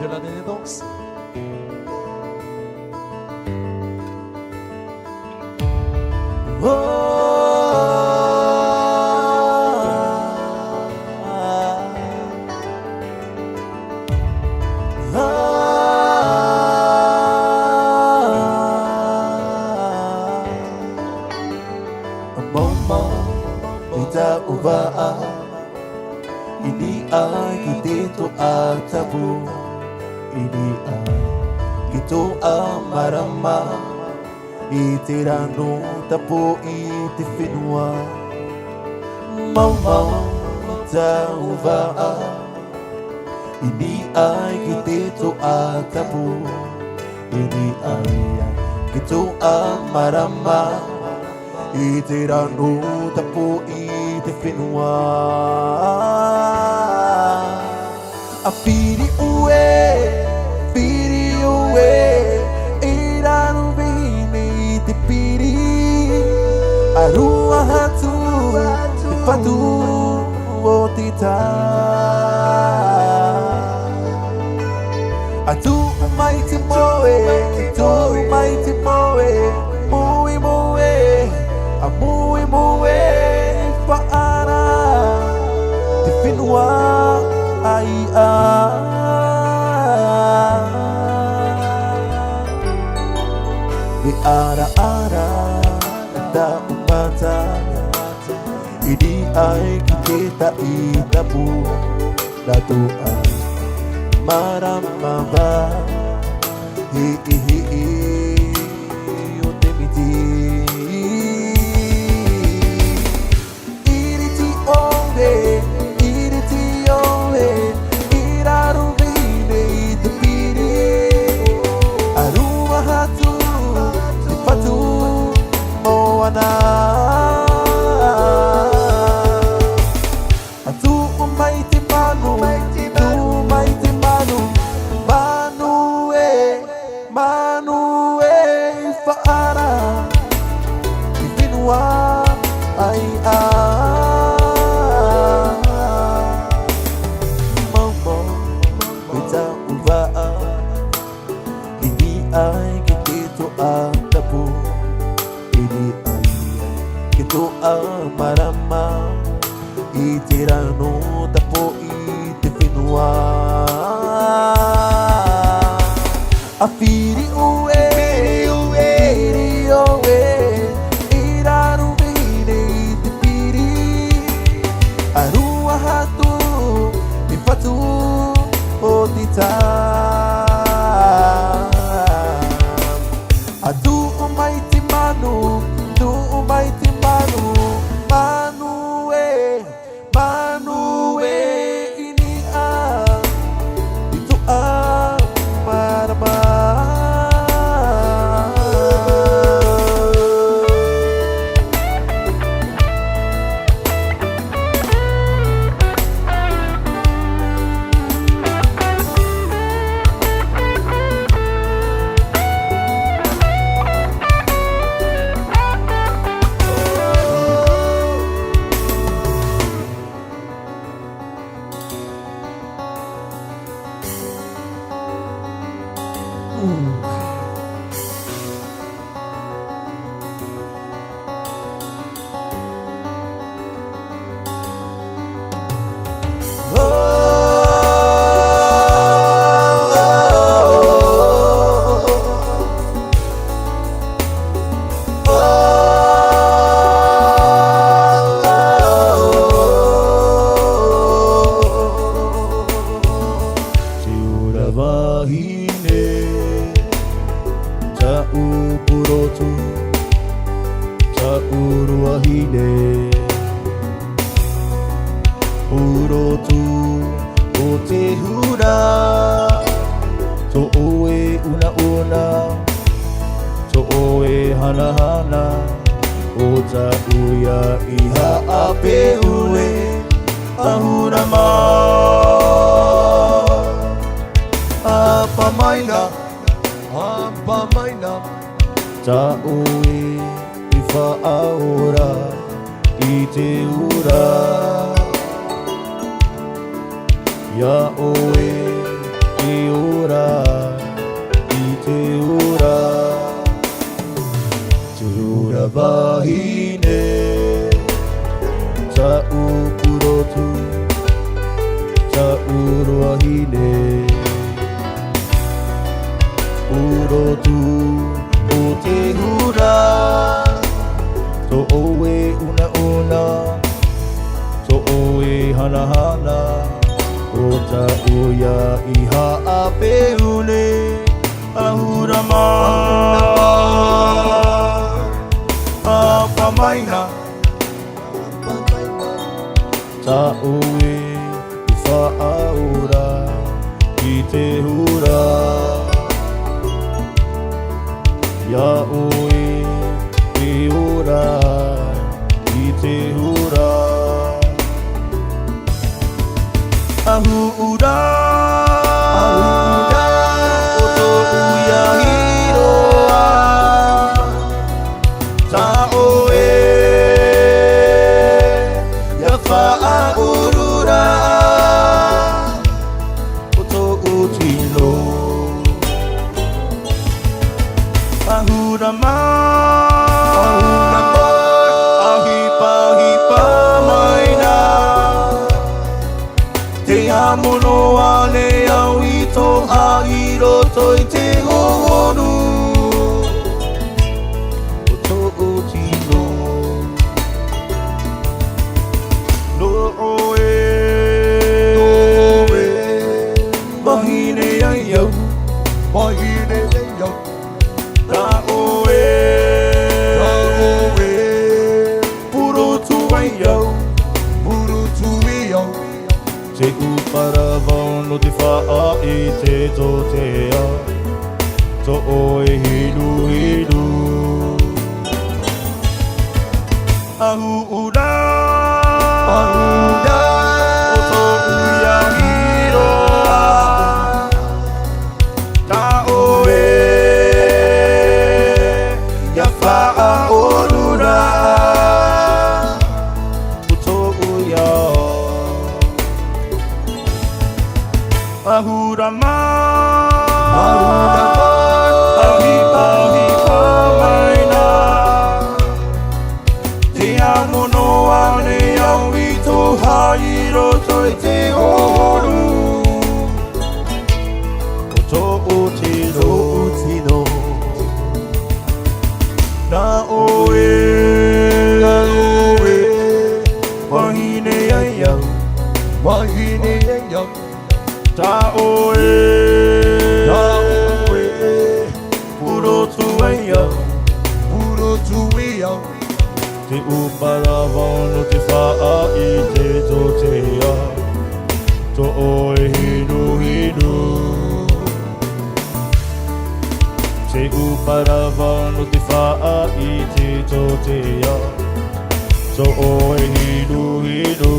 de la danse. Ini ay dito at tabu. Ini ay ito ang marama. Itirano tapo itifinwa. Mau tahu ba? Ini ay dito at tabu. Ini ay ito ang marama. Itirano tapo itifinwa. Firi uwe, iranu bini tipiri, arua hatu, tifatu otita. Atu umai timoe, mui moe, faara, tifinwa. Di ara-ara da umata. Ini ay kita itapu. Datu ay maramaba. Hi utemiti. Iriti onde. Ay kito ang tapo. Ini ay kito ang marama. Itirano tapo itifinwa. Afiri uwe, iranu bine itipiri, arua hatu, tifatu otita. Adu umaiti manu, Manue, ini itu marama. Urotu o te hura to oe una to oe hana o ta uia iha ape ue ahura ma apa maina ta oe ifa aora i te ura. Ya oe e ora I te ora Te ora wahine Ta ukurotu Ta uroahine Urotu o te hura To oe una una To oe hana hana O ta uia I haape une Ahura mai Apa maina Ta oe I whaaura I te hura Ia oe I ora I te hura Ahu ura O tō uia hiroa Ta oe Ia whaaurura O tō utino Ahura mai Ahipa hipa maina Te amono ane au I tō hairo toi te hohonu O tō tino No oe Wahine ai au Wahine ai au Ta oe Puro tu ai au Puro tu I au Te uparavau no te whaa I te totea To oe hinu hinu Ahu ura O tō uia hiroa Ta oe Ia whaaurura O tō uia Ahura mai Ahipa hipa maina Te amono ane au I tō hairo toi te oru O tō tino Na oe Wahine ai au Wahine ai au Ta oe Puro tu ai au Puro tu I au Te uparavau no te whaa I te totea To oe hinu hinu Te uparavau no te whaa I te totea To oe hinu hinu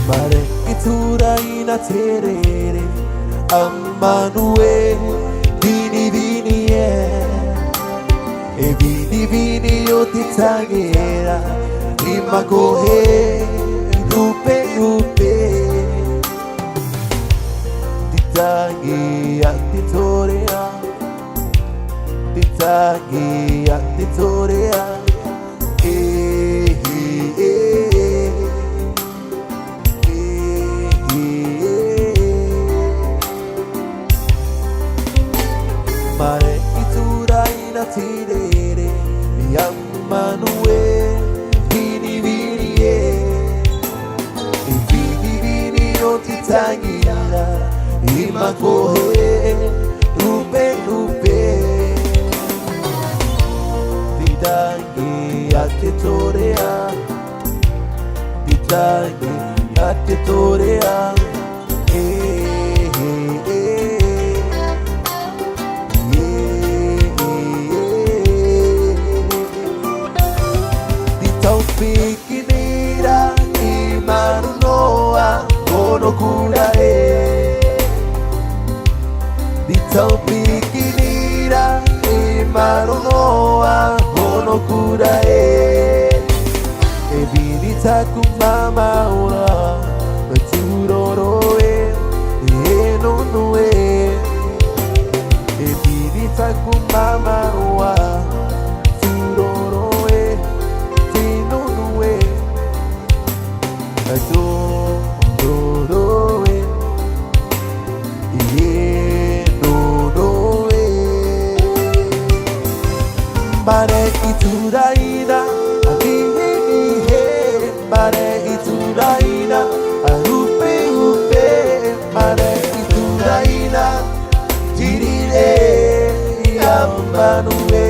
Mare itura ina terere Ammanue Vini vini E vini vini o te tangera Ima kohe Rupe rupe Te tangi a te torea Te tangi a te torea Mare itura ina tirere Mi ammanue Vini vini E vini vini o ti tangira Ima kohe Rupe rupe Ti tangi a te torea Ti tangi a te torea Pikinira I marunoa Kono kura Taupikinira imarunoa honokura Ebirita kumama ora Turoroe enunue Ebirita kumama ora Turoroe enunue Turoroe enunue Mare ituraina Mare ituraina, arupe upe, mare ituraina, tirire yamanue.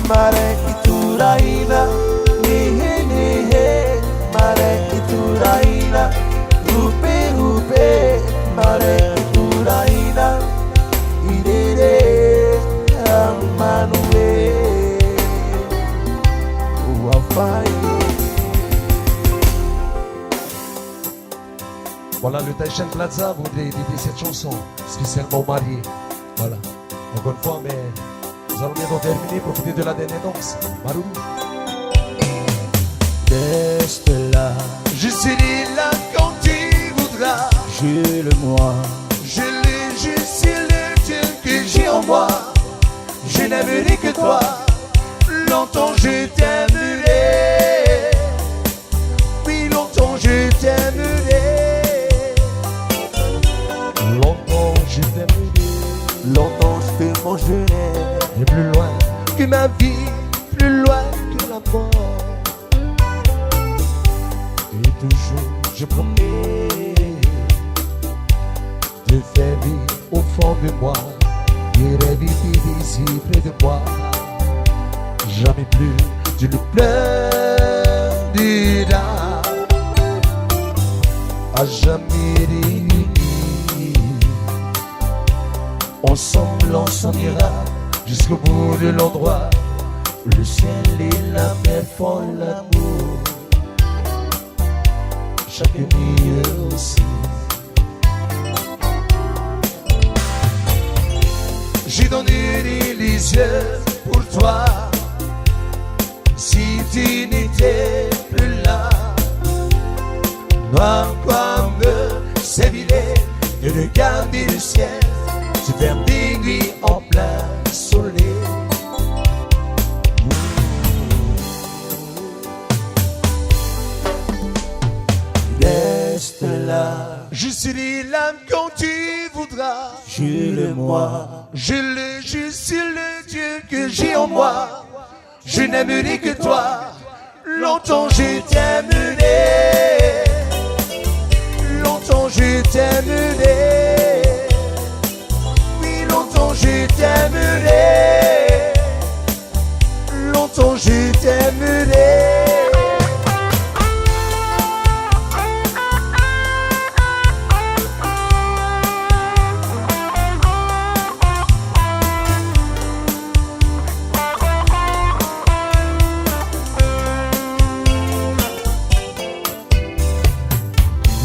Mare ituraina, nihe nihe, mare ituraina, rupe rupe, mare ituraina, tirire yamanue. Voilà, le Taïchen Plaza voudrait dédier cette chanson spécialement mariée. Voilà, encore une fois, mais nous allons bientôt terminer, profiter de la dernière danse. Marou. Reste là, Je serai là quand tu voudras. j'ai le moi. Je suis le Dieu que j'ai en moi. Je n'aimerai que toi. Longtemps je t'aimerai. Oui, longtemps je t'aimerai. Longtemps je t'aimerai. Longtemps je te mangerai. Et plus loin que ma vie, plus loin que la mort. Et toujours je promets de faire vivre au fond de moi des rêves ici près de moi. Jamais plus tu ne pleureras. À jamais réunis, ensemble on s'en ira jusqu'au bout de l'endroit où le ciel et la mer font l'amour. Chaque nuit aussi, j'ai donné les yeux pour toi. Si tu n'étais plus là, noir comme ces vilets de regarder le ciel, se faire des nuits en plein soleil. Reste là, Je serai là quand tu voudras. j'ai le moi. Je suis le Dieu que j'ai en moi. Je n'aimerai que toi. Longtemps je t'aimerai. Longtemps je t'aimerai. Oui, longtemps je t'aimerai. Longtemps je t'aimerai.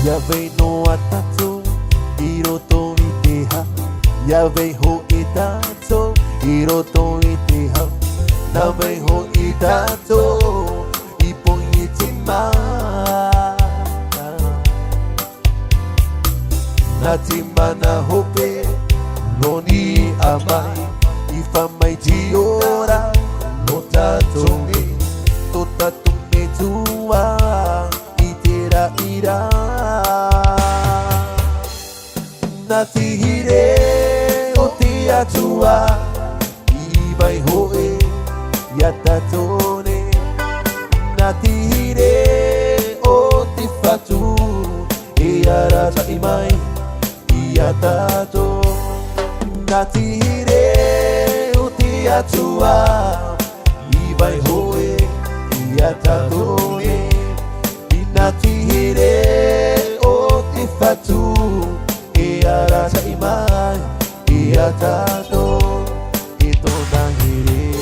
Yahweh no atato, iroto iteha. Yahweh ho itato, iroto iteha. Yahweh ho itato, ipo itima. Natima na hope, noni amai. Ifamai tiora, notatome, totatome tua. Ira Natihire o te atua Ibai hoe yatatone Natihire o te fatu E arata imai yatato Natihire o te atua Ibai hoe yatatone Natihire o te fatu E arata imai E atato E tonahire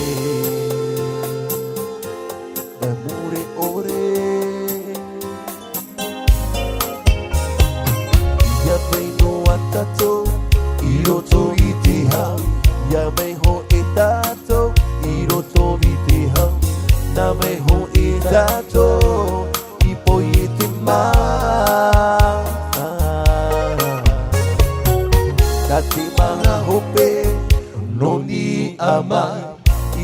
Amore ore Yahweh no atato amai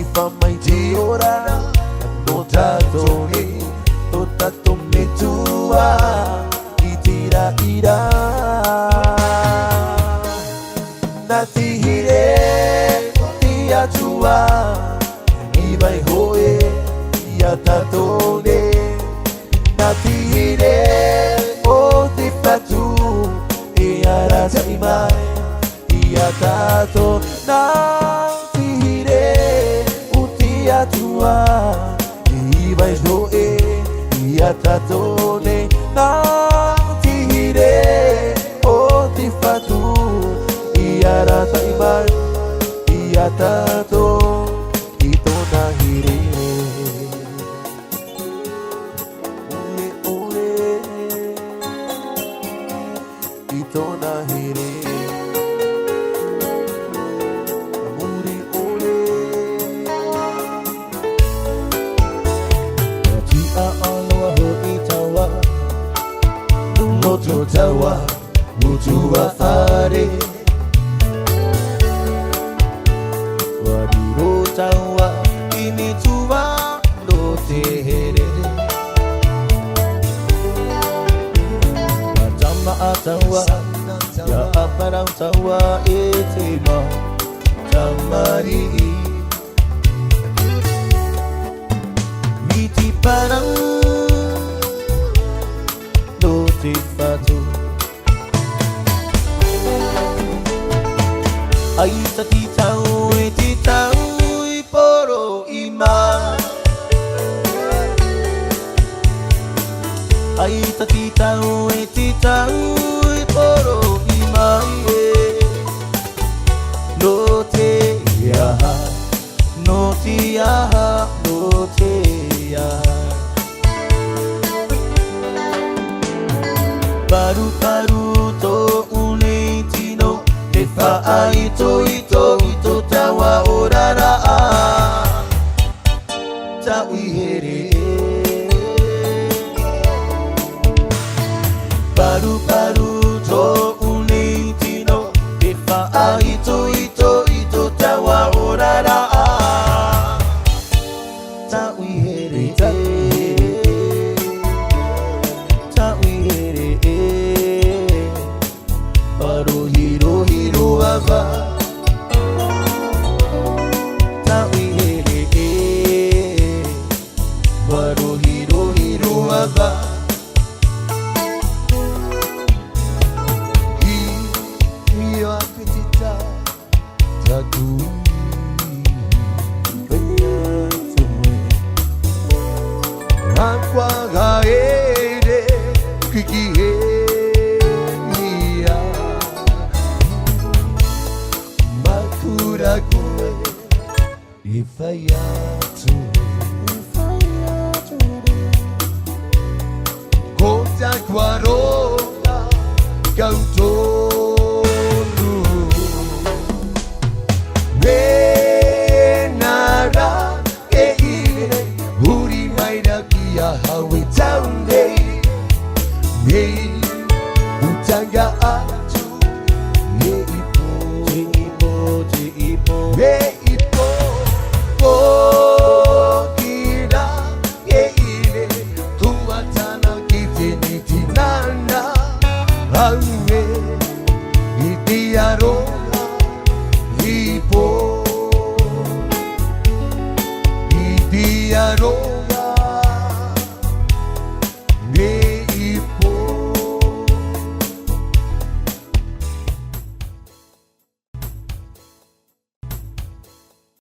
ifamaijiorana no tatoni to tatometua itira ira natihire tiatua ibai hoe ya tatone natihire o tifatu iara taimai ya tato natihire utia tua ibai hoe ya tatone natihire o tifatu iara taimai ya tato ito nahire ito nahire amuri ole ti a alwa ho itawa no totawa mutua are wadiro tawa imitua no tehere atawa ya aparang tawa etima tamari miti parang dote fatu ai titau poro ima ai titau poro imae no te yaha no te yaha no te yaha paru to unetino te fa ito tawa orara ta uhere paru to unetino te fa ito tawa orara ta uhere paru hiro ava ta uhere paru hiro ava Aquagaere kikiea makura koe ifayatu kota kwarona kautolu benara keire huri maira kia hawe taunde mei utanga atu ye ipo